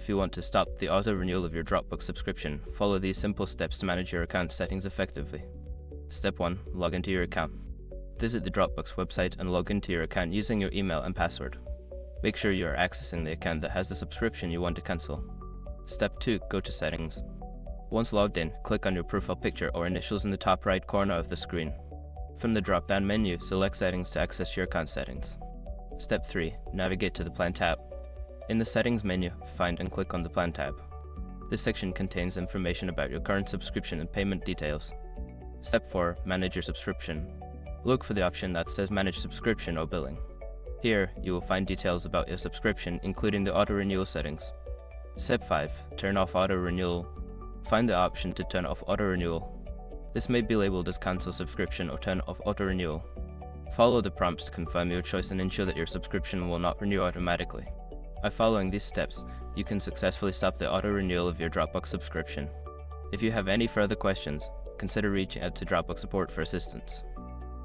If you want to stop the auto-renewal of your Dropbox subscription, follow these simple steps to manage your account settings effectively. Step 1. Log into your account. Visit the Dropbox website and log into your account using your email and password. Make sure you are accessing the account that has the subscription you want to cancel. Step 2. Go to Settings. Once logged in, click on your profile picture or initials in the top right corner of the screen. From the drop-down menu, select Settings to access your account settings. Step 3. Navigate to the Plan tab. In the Settings menu, find and click on the Plan tab. This section contains information about your current subscription and payment details. Step 4. Manage your subscription. Look for the option that says Manage Subscription or Billing. Here, you will find details about your subscription, including the auto-renewal settings. Step 5. Turn off auto-renewal. Find the option to turn off auto-renewal. This may be labeled as Cancel Subscription or Turn off auto-renewal. Follow the prompts to confirm your choice and ensure that your subscription will not renew automatically. By following these steps, you can successfully stop the auto-renewal of your Dropbox subscription. If you have any further questions, consider reaching out to Dropbox support for assistance.